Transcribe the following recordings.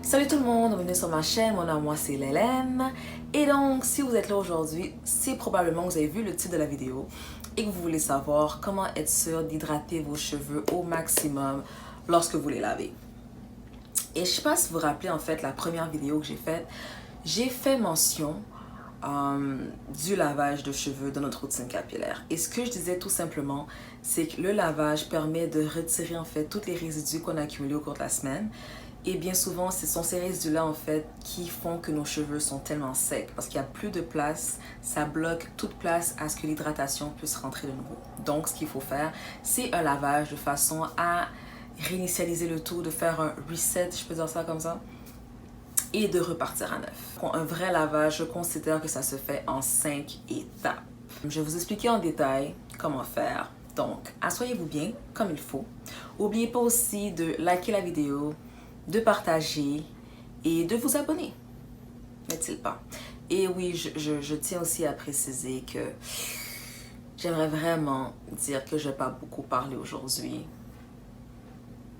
Salut tout le monde, bienvenue sur ma chaîne, mon nom moi c'est Lélène. Et donc si vous êtes là aujourd'hui, c'est probablement que vous avez vu le titre de la vidéo et que vous voulez savoir comment être sûr d'hydrater vos cheveux au maximum lorsque vous les lavez. Et je sais pas si vous vous rappelez en fait la première vidéo que j'ai fait mention du lavage de cheveux dans notre routine capillaire. Et ce que je disais tout simplement, c'est que le lavage permet de retirer en fait tous les résidus qu'on a accumulés au cours de la semaine. Et bien souvent, ce sont ces résidus-là, en fait, qui font que nos cheveux sont tellement secs. Parce qu'il n'y a plus de place, ça bloque toute place à ce que l'hydratation puisse rentrer de nouveau. Donc, ce qu'il faut faire, c'est un lavage de façon à réinitialiser le tout, de faire un reset, je peux dire ça comme ça, et de repartir à neuf. Pour un vrai lavage, je considère que ça se fait en 5 étapes. Je vais vous expliquer en détail comment faire. Donc, asseyez-vous bien, comme il faut. N'oubliez pas aussi de liker la vidéo, de partager et de vous abonner, n'est-il pas? Et oui, je tiens aussi à préciser que j'aimerais vraiment dire que je n'ai pas beaucoup parlé aujourd'hui,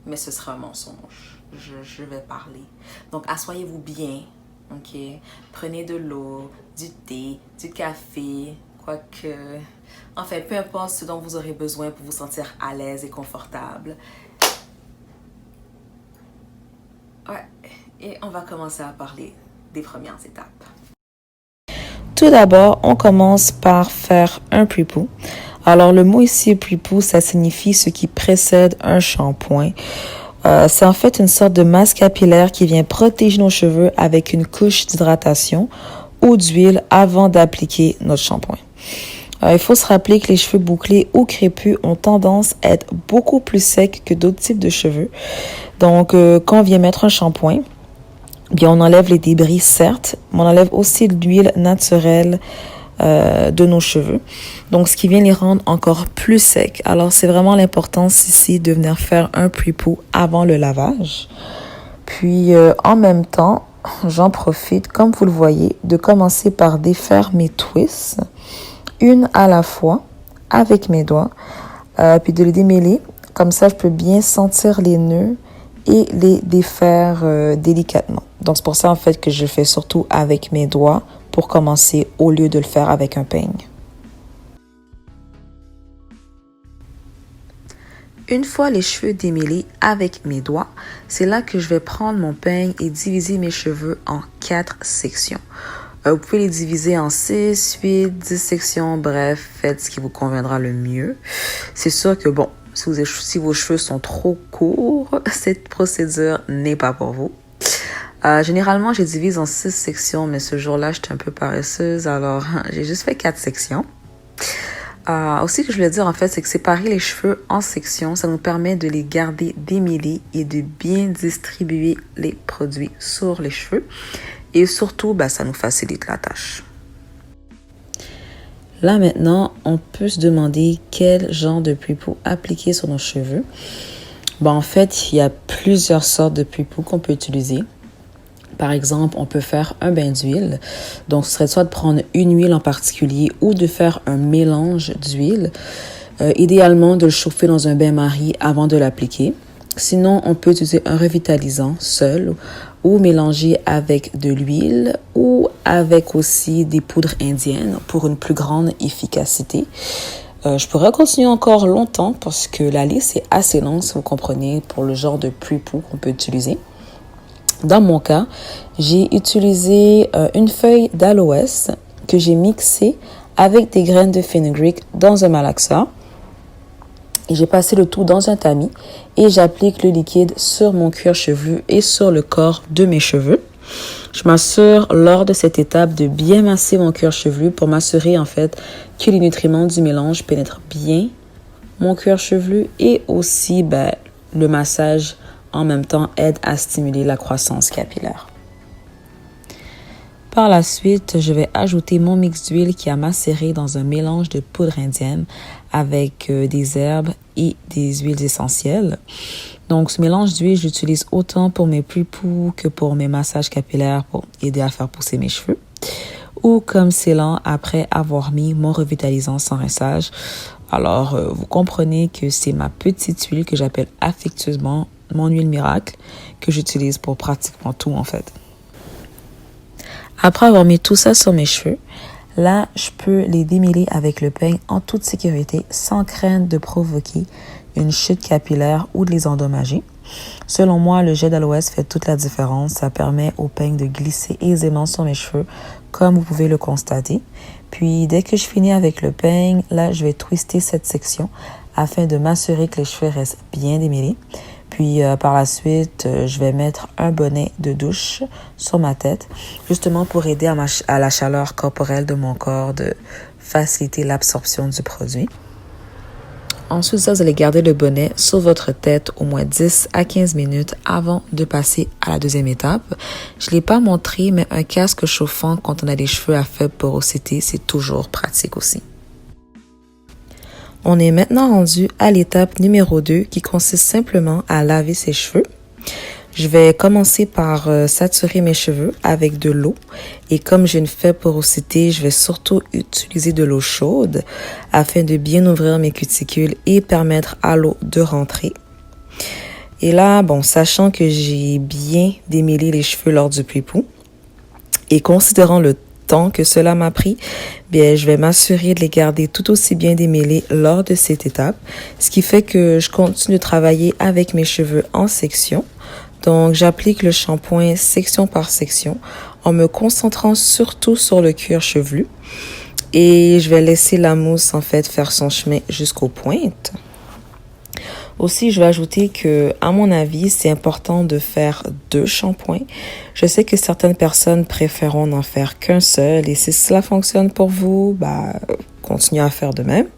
mais ce sera un mensonge. Je vais parler. Donc, asseyez-vous bien, ok? Prenez de l'eau, du thé, du café, quoique... Enfin, peu importe ce dont vous aurez besoin pour vous sentir à l'aise et confortable. Ouais, et on va commencer à parler des premières étapes. Tout d'abord, on commence par faire un pre-poo. Alors, le mot ici, pre-poo, ça signifie ce qui précède un shampoing. C'est en fait une sorte de masse capillaire qui vient protéger nos cheveux avec une couche d'hydratation ou d'huile avant d'appliquer notre shampoing. Il faut se rappeler que les cheveux bouclés ou crépus ont tendance à être beaucoup plus secs que d'autres types de cheveux. Donc, quand on vient mettre un shampoing, bien, on enlève les débris, certes, mais on enlève aussi l'huile naturelle de nos cheveux. Donc, ce qui vient les rendre encore plus secs. Alors, c'est vraiment l'importance ici de venir faire un pre-poo avant le lavage. Puis, en même temps, j'en profite, comme vous le voyez, de commencer par défaire mes twists, une à la fois, avec mes doigts, puis de les démêler. Comme ça, je peux bien sentir les nœuds et les défaire délicatement. Donc, c'est pour ça, en fait, que je le fais surtout avec mes doigts pour commencer au lieu de le faire avec un peigne. Une fois les cheveux démêlés avec mes doigts, c'est là que je vais prendre mon peigne et diviser mes cheveux en 4 sections. Vous pouvez les diviser en 6, 8, 10 sections, bref, faites ce qui vous conviendra le mieux. C'est sûr que, bon, si vos cheveux sont trop courts, cette procédure n'est pas pour vous. Généralement, je divise en 6 sections, mais ce jour-là, j'étais un peu paresseuse, alors j'ai juste fait 4 sections. Aussi, ce que je voulais dire, en fait, c'est que séparer les cheveux en sections, ça nous permet de les garder démêlés et de bien distribuer les produits sur les cheveux. Et surtout, ça nous facilite la tâche. Là, maintenant, on peut se demander quel genre de pre-poo appliquer sur nos cheveux. En fait, il y a plusieurs sortes de pre-poo qu'on peut utiliser. Par exemple, on peut faire un bain d'huile. Donc, ce serait soit de prendre une huile en particulier ou de faire un mélange d'huile. Idéalement, de le chauffer dans un bain-marie avant de l'appliquer. Sinon, on peut utiliser un revitalisant seul ou mélanger avec de l'huile ou avec aussi des poudres indiennes pour une plus grande efficacité. Je pourrais continuer encore longtemps parce que la liste est assez longue, si vous comprenez, pour le genre de pre-poo qu'on peut utiliser. Dans mon cas, j'ai utilisé une feuille d'aloès que j'ai mixée avec des graines de fenugreek dans un malaxeur. Et j'ai passé le tout dans un tamis et j'applique le liquide sur mon cuir chevelu et sur le corps de mes cheveux. Je m'assure lors de cette étape de bien masser mon cuir chevelu pour m'assurer en fait que les nutriments du mélange pénètrent bien mon cuir chevelu et aussi le massage en même temps aide à stimuler la croissance capillaire. Par la suite, je vais ajouter mon mix d'huile qui a macéré dans un mélange de poudre indienne avec des herbes et des huiles essentielles. Donc, ce mélange d'huile, j'utilise autant pour mes pre-poo que pour mes massages capillaires pour aider à faire pousser mes cheveux. ou comme scellant après avoir mis mon revitalisant sans rinçage. Alors, vous comprenez que c'est ma petite huile que j'appelle affectueusement mon huile miracle que j'utilise pour pratiquement tout en fait. Après avoir mis tout ça sur mes cheveux, là, je peux les démêler avec le peigne en toute sécurité sans crainte de provoquer une chute capillaire ou de les endommager. Selon moi, le gel d'aloès fait toute la différence. Ça permet au peigne de glisser aisément sur mes cheveux, comme vous pouvez le constater. Puis, dès que je finis avec le peigne, là, je vais twister cette section afin de m'assurer que les cheveux restent bien démêlés. Puis, par la suite, je vais mettre un bonnet de douche sur ma tête, justement pour aider à la chaleur corporelle de mon corps, de faciliter l'absorption du produit. Ensuite, ça, vous allez garder le bonnet sur votre tête au moins 10 à 15 minutes avant de passer à la deuxième étape. Je ne l'ai pas montré, mais un casque chauffant quand on a des cheveux à faible porosité, c'est toujours pratique aussi. On est maintenant rendu à l'étape numéro 2 qui consiste simplement à laver ses cheveux. Je vais commencer par saturer mes cheveux avec de l'eau et comme j'ai une faible porosité, je vais surtout utiliser de l'eau chaude afin de bien ouvrir mes cuticules et permettre à l'eau de rentrer. Et là, bon, sachant que j'ai bien démêlé les cheveux lors du pluie-poux et considérant le temps que cela m'a pris, bien, je vais m'assurer de les garder tout aussi bien démêlés lors de cette étape, ce qui fait que je continue de travailler avec mes cheveux en section. Donc, j'applique le shampoing section par section en me concentrant surtout sur le cuir chevelu et je vais laisser la mousse en fait faire son chemin jusqu'aux pointes. Aussi, je vais ajouter que, à mon avis, c'est important de faire 2 shampoings. Je sais que certaines personnes préféreront n'en faire qu'un seul et si cela fonctionne pour vous, continuez à faire de même.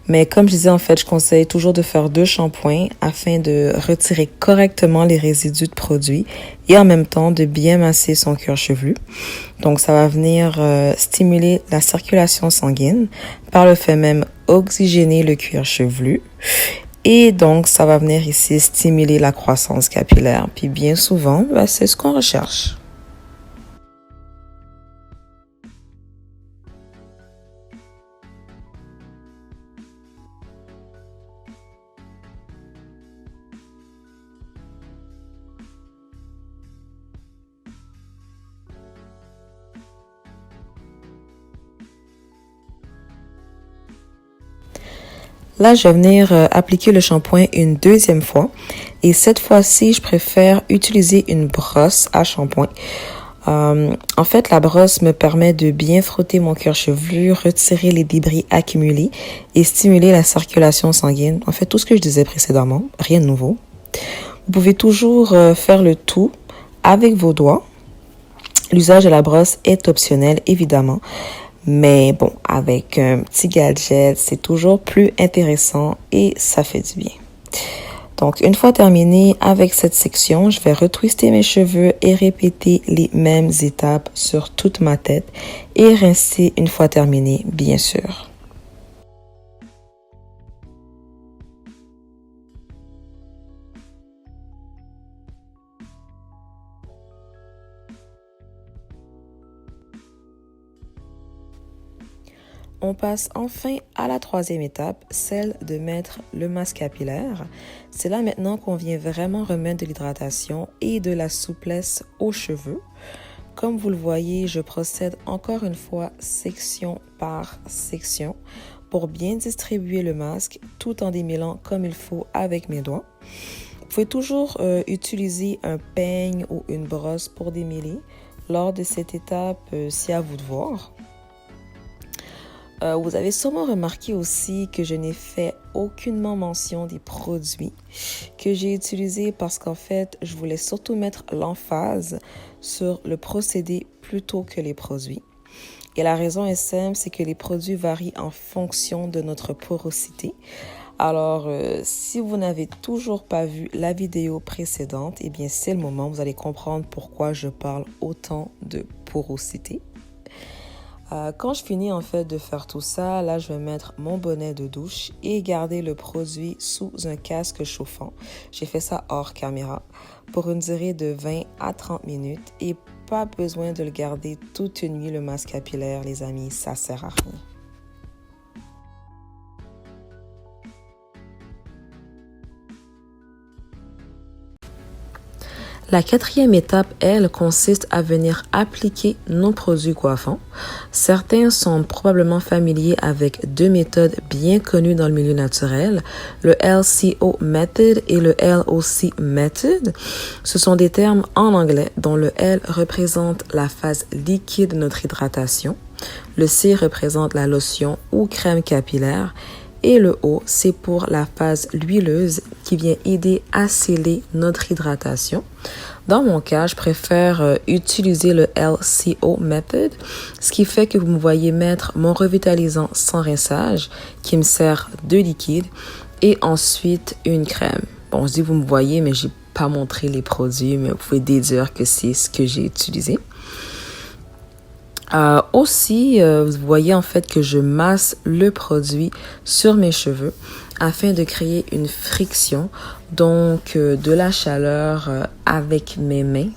Mais comme je disais, en fait, je conseille toujours de faire 2 shampoings afin de retirer correctement les résidus de produits et en même temps de bien masser son cuir chevelu. Donc, ça va venir stimuler la circulation sanguine, par le fait même oxygéner le cuir chevelu. Et donc, ça va venir ici stimuler la croissance capillaire. Puis bien souvent, c'est ce qu'on recherche. Là, je vais venir appliquer le shampoing une deuxième fois. Et cette fois-ci, je préfère utiliser une brosse à shampoing. En fait, la brosse me permet de bien frotter mon cuir chevelu, retirer les débris accumulés et stimuler la circulation sanguine. En fait, tout ce que je disais précédemment, rien de nouveau. Vous pouvez toujours faire le tout avec vos doigts. L'usage de la brosse est optionnel, évidemment. Mais bon, avec un petit gadget, c'est toujours plus intéressant et ça fait du bien. Donc, une fois terminé avec cette section, je vais retwister mes cheveux et répéter les mêmes étapes sur toute ma tête et rincer une fois terminé, bien sûr. On passe enfin à la troisième étape, celle de mettre le masque capillaire. C'est là maintenant qu'on vient vraiment remettre de l'hydratation et de la souplesse aux cheveux. Comme vous le voyez, je procède encore une fois section par section pour bien distribuer le masque tout en démêlant comme il faut avec mes doigts. Vous pouvez toujours utiliser un peigne ou une brosse pour démêler. Lors de cette étape, c'est à vous de voir. Vous avez sûrement remarqué aussi que je n'ai fait aucunement mention des produits que j'ai utilisés parce qu'en fait, je voulais surtout mettre l'emphase sur le procédé plutôt que les produits. Et la raison est simple, c'est que les produits varient en fonction de notre porosité. Alors, si vous n'avez toujours pas vu la vidéo précédente, eh bien, c'est le moment, vous allez comprendre pourquoi je parle autant de porosité. Quand je finis en fait de faire tout ça, là je vais mettre mon bonnet de douche et garder le produit sous un casque chauffant. J'ai fait ça hors caméra pour une durée de 20 à 30 minutes et pas besoin de le garder toute une nuit, le masque capillaire, les amis, ça sert à rien. La quatrième étape, elle, consiste à venir appliquer nos produits coiffants. Certains sont probablement familiers avec deux méthodes bien connues dans le milieu naturel, le LCO Method et le LOC Method. Ce sont des termes en anglais dont le L représente la phase liquide de notre hydratation, le C représente la lotion ou crème capillaire, et le O, c'est pour la phase huileuse qui vient aider à sceller notre hydratation. Dans mon cas, je préfère utiliser le LCO Method, ce qui fait que vous me voyez mettre mon revitalisant sans rinçage qui me sert de liquide et ensuite une crème. Bon, je dis vous me voyez, mais j'ai pas montré les produits, mais vous pouvez déduire que c'est ce que j'ai utilisé. Vous voyez en fait que je masse le produit sur mes cheveux afin de créer une friction, donc de la chaleur avec mes mains.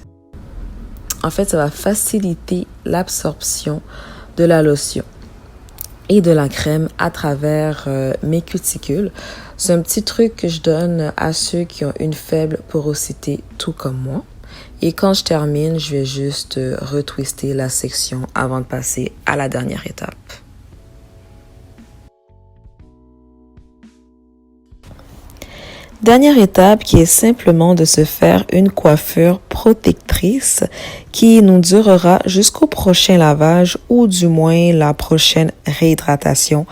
En fait, ça va faciliter l'absorption de la lotion et de la crème à travers mes cuticules. C'est un petit truc que je donne à ceux qui ont une faible porosité, tout comme moi. Et quand je termine, je vais juste retwister la section avant de passer à la dernière étape. Dernière étape qui est simplement de se faire une coiffure protectrice qui nous durera jusqu'au prochain lavage ou du moins la prochaine réhydratation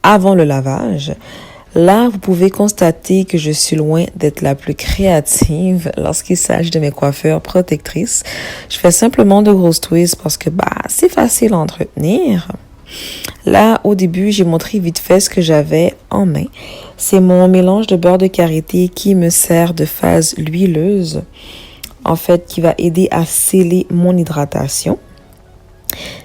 avant le lavage. Là, vous pouvez constater que je suis loin d'être la plus créative lorsqu'il s'agit de mes coiffures protectrices. Je fais simplement de grosses twists parce que c'est facile à entretenir. Là, au début, j'ai montré vite fait ce que j'avais en main. C'est mon mélange de beurre de karité qui me sert de phase huileuse, en fait, qui va aider à sceller mon hydratation.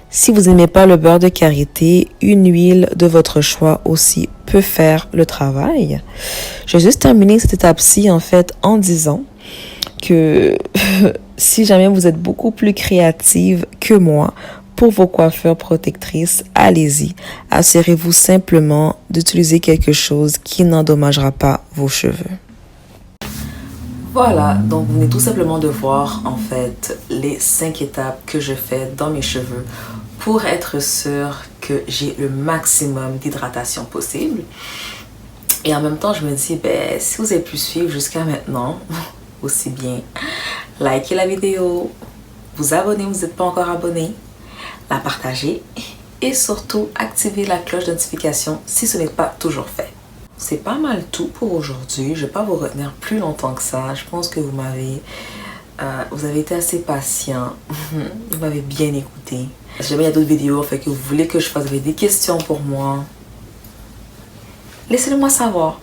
Si vous n'aimez pas le beurre de karité, une huile de votre choix aussi peut faire le travail. Je vais juste terminer cette étape-ci, en fait, en disant que si jamais vous êtes beaucoup plus créative que moi pour vos coiffures protectrices, allez-y. Assurez-vous simplement d'utiliser quelque chose qui n'endommagera pas vos cheveux. Voilà, donc vous venez tout simplement de voir en fait les 5 étapes que je fais dans mes cheveux pour être sûr que j'ai le maximum d'hydratation possible. Et en même temps, je me dis, si vous avez pu suivre jusqu'à maintenant, aussi bien likez la vidéo, vous abonnez, vous n'êtes pas encore abonné, la partager et surtout activer la cloche de notification si ce n'est pas toujours fait. C'est pas mal tout pour aujourd'hui. Je ne vais pas vous retenir plus longtemps que ça. Je pense que vous avez été assez patient. Vous m'avez bien écouté. Si jamais il y a d'autres vidéos, fait que vous voulez que je fasse des questions pour moi, laissez-le moi savoir.